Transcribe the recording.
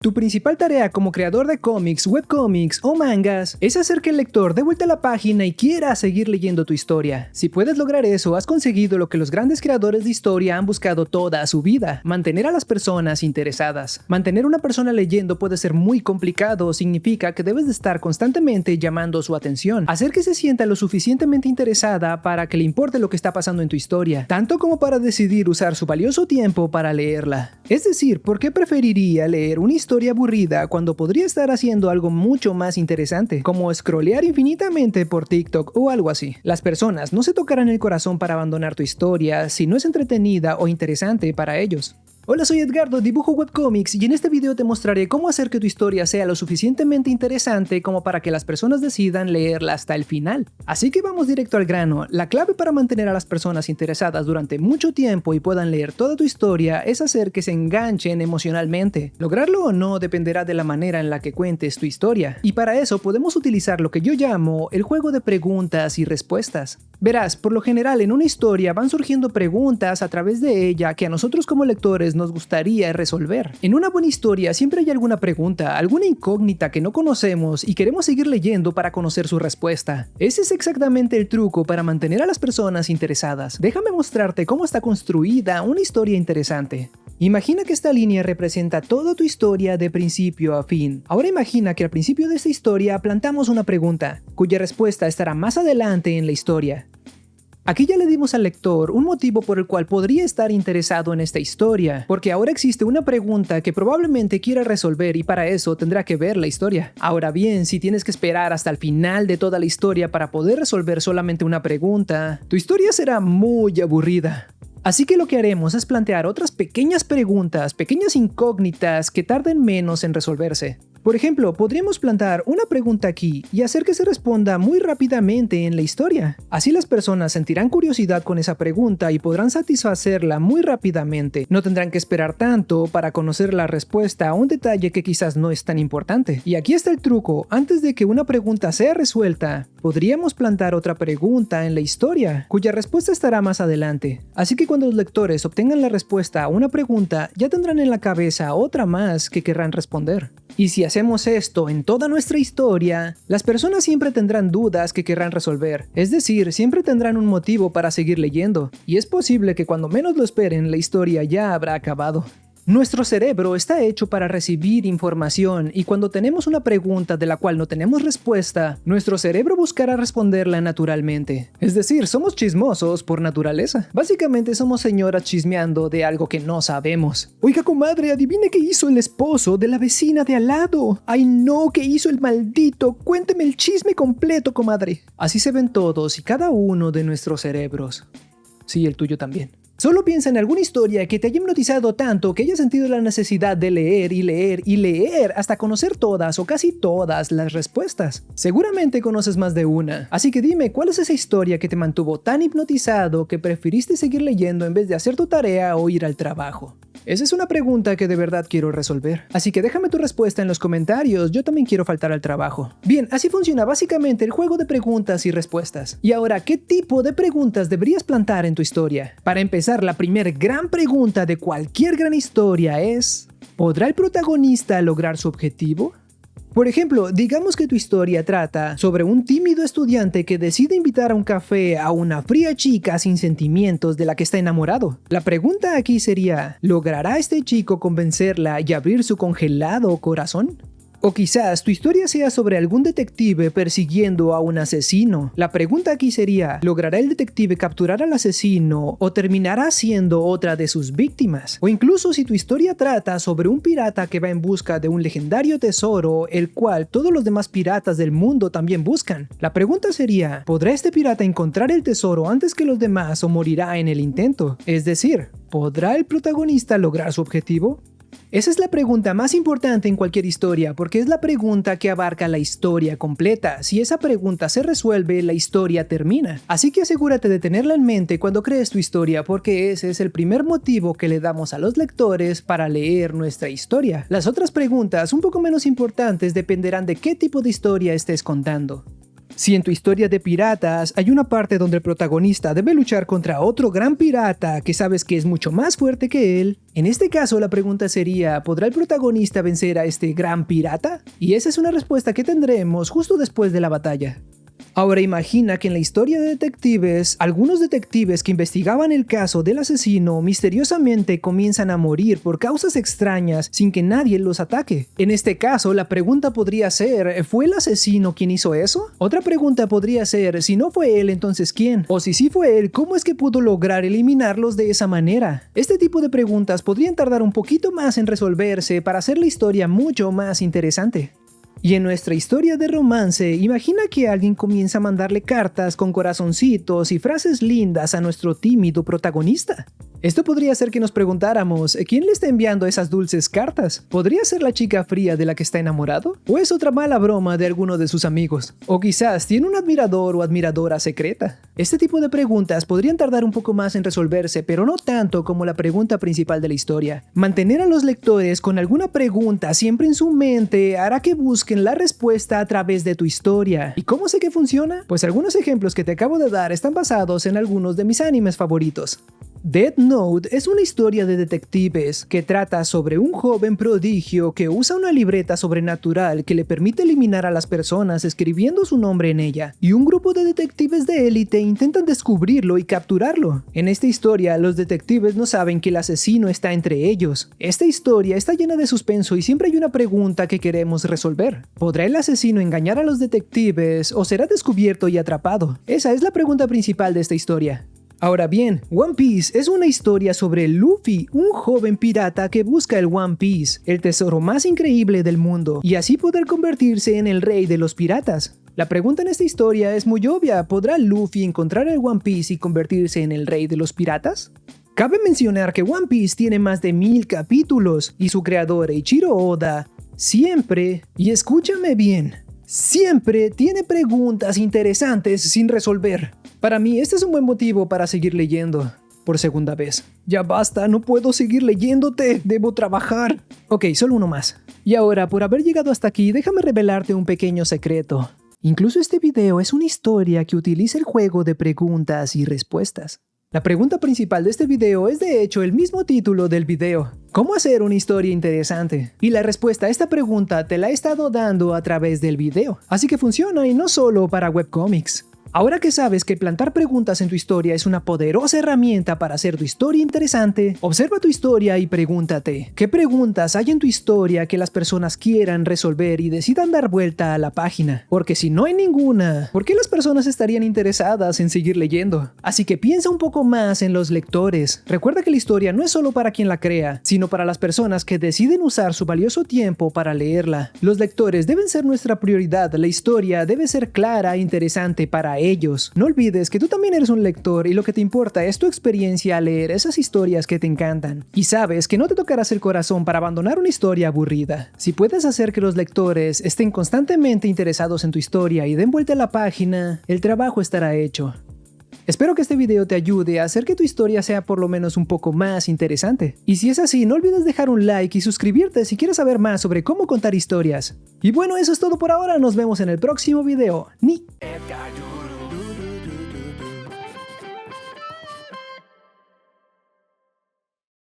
Tu principal tarea como creador de cómics, webcómics o mangas es hacer que el lector dé vuelta a la página y quiera seguir leyendo tu historia. Si puedes lograr eso, has conseguido lo que los grandes creadores de historia han buscado toda su vida: mantener a las personas interesadas. Mantener a una persona leyendo puede ser muy complicado, significa que debes de estar constantemente llamando su atención, hacer que se sienta lo suficientemente interesada para que le importe lo que está pasando en tu historia, tanto como para decidir usar su valioso tiempo para leerla. Es decir, ¿por qué preferiría leer una historia aburrida cuando podría estar haciendo algo mucho más interesante, como scrollear infinitamente por TikTok o algo así? Las personas no se tocarán el corazón para abandonar tu historia si no es entretenida o interesante para ellos. Hola, soy Edgardo, dibujo webcomics y en este video te mostraré cómo hacer que tu historia sea lo suficientemente interesante como para que las personas decidan leerla hasta el final. Así que vamos directo al grano. La clave para mantener a las personas interesadas durante mucho tiempo y puedan leer toda tu historia es hacer que se enganchen emocionalmente. Lograrlo o no dependerá de la manera en la que cuentes tu historia, y para eso podemos utilizar lo que yo llamo el juego de preguntas y respuestas. Verás, por lo general en una historia van surgiendo preguntas a través de ella que a nosotros como lectores nos gustaría resolver. En una buena historia siempre hay alguna pregunta, alguna incógnita que no conocemos y queremos seguir leyendo para conocer su respuesta. Ese es exactamente el truco para mantener a las personas interesadas. Déjame mostrarte cómo está construida una historia interesante. Imagina que esta línea representa toda tu historia de principio a fin. Ahora imagina que al principio de esta historia plantamos una pregunta, cuya respuesta estará más adelante en la historia. Aquí ya le dimos al lector un motivo por el cual podría estar interesado en esta historia, porque ahora existe una pregunta que probablemente quiera resolver y para eso tendrá que ver la historia. Ahora bien, si tienes que esperar hasta el final de toda la historia para poder resolver solamente una pregunta, tu historia será muy aburrida. Así que lo que haremos es plantear otras pequeñas preguntas, pequeñas incógnitas que tarden menos en resolverse. Por ejemplo, podríamos plantar una pregunta aquí y hacer que se responda muy rápidamente en la historia. Así las personas sentirán curiosidad con esa pregunta y podrán satisfacerla muy rápidamente. No tendrán que esperar tanto para conocer la respuesta a un detalle que quizás no es tan importante. Y aquí está el truco: antes de que una pregunta sea resuelta, podríamos plantar otra pregunta en la historia, cuya respuesta estará más adelante. Así que cuando los lectores obtengan la respuesta a una pregunta, ya tendrán en la cabeza otra más que querrán responder. Y si hacemos esto en toda nuestra historia, las personas siempre tendrán dudas que querrán resolver. Es decir, siempre tendrán un motivo para seguir leyendo. Y es posible que cuando menos lo esperen, la historia ya habrá acabado. Nuestro cerebro está hecho para recibir información y cuando tenemos una pregunta de la cual no tenemos respuesta, nuestro cerebro buscará responderla naturalmente. Es decir, somos chismosos por naturaleza. Básicamente somos señoras chismeando de algo que no sabemos. Oiga, comadre, adivine qué hizo el esposo de la vecina de al lado. Ay no, ¿qué hizo el maldito? Cuénteme el chisme completo, comadre. Así se ven todos y cada uno de nuestros cerebros. Sí, el tuyo también. Solo piensa en alguna historia que te haya hipnotizado tanto que hayas sentido la necesidad de leer y leer y leer hasta conocer todas o casi todas las respuestas. Seguramente conoces más de una, así que dime cuál es esa historia que te mantuvo tan hipnotizado que preferiste seguir leyendo en vez de hacer tu tarea o ir al trabajo. Esa es una pregunta que de verdad quiero resolver, así que déjame tu respuesta en los comentarios, yo también quiero faltar al trabajo. Bien, así funciona básicamente el juego de preguntas y respuestas. Y ahora, ¿qué tipo de preguntas deberías plantar en tu historia? Para empezar, la primera gran pregunta de cualquier gran historia es: ¿podrá el protagonista lograr su objetivo? Por ejemplo, digamos que tu historia trata sobre un tímido estudiante que decide invitar a un café a una fría chica sin sentimientos de la que está enamorado. La pregunta aquí sería: ¿logrará este chico convencerla y abrir su congelado corazón? O quizás tu historia sea sobre algún detective persiguiendo a un asesino. La pregunta aquí sería: ¿logrará el detective capturar al asesino o terminará siendo otra de sus víctimas? O incluso si tu historia trata sobre un pirata que va en busca de un legendario tesoro, el cual todos los demás piratas del mundo también buscan. La pregunta sería: ¿podrá este pirata encontrar el tesoro antes que los demás o morirá en el intento? Es decir, ¿podrá el protagonista lograr su objetivo? Esa es la pregunta más importante en cualquier historia, porque es la pregunta que abarca la historia completa. Si esa pregunta se resuelve, la historia termina. Así que asegúrate de tenerla en mente cuando crees tu historia, porque ese es el primer motivo que le damos a los lectores para leer nuestra historia. Las otras preguntas, un poco menos importantes, dependerán de qué tipo de historia estés contando. Si en tu historia de piratas hay una parte donde el protagonista debe luchar contra otro gran pirata que sabes que es mucho más fuerte que él, en este caso la pregunta sería, ¿podrá el protagonista vencer a este gran pirata? Y esa es una respuesta que tendremos justo después de la batalla. Ahora imagina que en la historia de detectives, algunos detectives que investigaban el caso del asesino misteriosamente comienzan a morir por causas extrañas sin que nadie los ataque. En este caso, la pregunta podría ser, ¿fue el asesino quien hizo eso? Otra pregunta podría ser, si no fue él, entonces ¿quién? O si sí fue él, ¿cómo es que pudo lograr eliminarlos de esa manera? Este tipo de preguntas podrían tardar un poquito más en resolverse para hacer la historia mucho más interesante. Y en nuestra historia de romance, imagina que alguien comienza a mandarle cartas con corazoncitos y frases lindas a nuestro tímido protagonista. Esto podría ser que nos preguntáramos, ¿quién le está enviando esas dulces cartas? ¿Podría ser la chica fría de la que está enamorado? ¿O es otra mala broma de alguno de sus amigos? ¿O quizás tiene un admirador o admiradora secreta? Este tipo de preguntas podrían tardar un poco más en resolverse, pero no tanto como la pregunta principal de la historia. Mantener a los lectores con alguna pregunta siempre en su mente hará que busquen la respuesta a través de tu historia. ¿Y cómo sé que funciona? Pues algunos ejemplos que te acabo de dar están basados en algunos de mis animes favoritos. Death Note es una historia de detectives que trata sobre un joven prodigio que usa una libreta sobrenatural que le permite eliminar a las personas escribiendo su nombre en ella, y un grupo de detectives de élite intentan descubrirlo y capturarlo. En esta historia, los detectives no saben que el asesino está entre ellos. Esta historia está llena de suspenso y siempre hay una pregunta que queremos resolver. ¿Podrá el asesino engañar a los detectives o será descubierto y atrapado? Esa es la pregunta principal de esta historia. Ahora bien, One Piece es una historia sobre Luffy, un joven pirata que busca el One Piece, el tesoro más increíble del mundo, y así poder convertirse en el rey de los piratas. La pregunta en esta historia es muy obvia, ¿podrá Luffy encontrar el One Piece y convertirse en el rey de los piratas? Cabe mencionar que One Piece tiene más de 1000 capítulos, y su creador Eiichiro Oda siempre, y escúchame bien, siempre tiene preguntas interesantes sin resolver. Para mí, este es un buen motivo para seguir leyendo por segunda vez. Ya basta, no puedo seguir leyéndote, debo trabajar. Ok, solo uno más. Y ahora, por haber llegado hasta aquí, déjame revelarte un pequeño secreto. Incluso este video es una historia que utiliza el juego de preguntas y respuestas. La pregunta principal de este video es de hecho el mismo título del video. ¿Cómo hacer una historia interesante? Y la respuesta a esta pregunta te la he estado dando a través del video. Así que funciona y no solo para webcomics. Ahora que sabes que plantar preguntas en tu historia es una poderosa herramienta para hacer tu historia interesante, observa tu historia y pregúntate, ¿qué preguntas hay en tu historia que las personas quieran resolver y decidan dar vuelta a la página? Porque si no hay ninguna, ¿por qué las personas estarían interesadas en seguir leyendo? Así que piensa un poco más en los lectores. Recuerda que la historia no es solo para quien la crea, sino para las personas que deciden usar su valioso tiempo para leerla. Los lectores deben ser nuestra prioridad, la historia debe ser clara e interesante para ellos. No olvides que tú también eres un lector y lo que te importa es tu experiencia al leer esas historias que te encantan. Y sabes que no te tocarás el corazón para abandonar una historia aburrida. Si puedes hacer que los lectores estén constantemente interesados en tu historia y den vuelta a la página, el trabajo estará hecho. Espero que este video te ayude a hacer que tu historia sea por lo menos un poco más interesante. Y si es así, no olvides dejar un like y suscribirte si quieres saber más sobre cómo contar historias. Y bueno, eso es todo por ahora, nos vemos en el próximo video. Ni.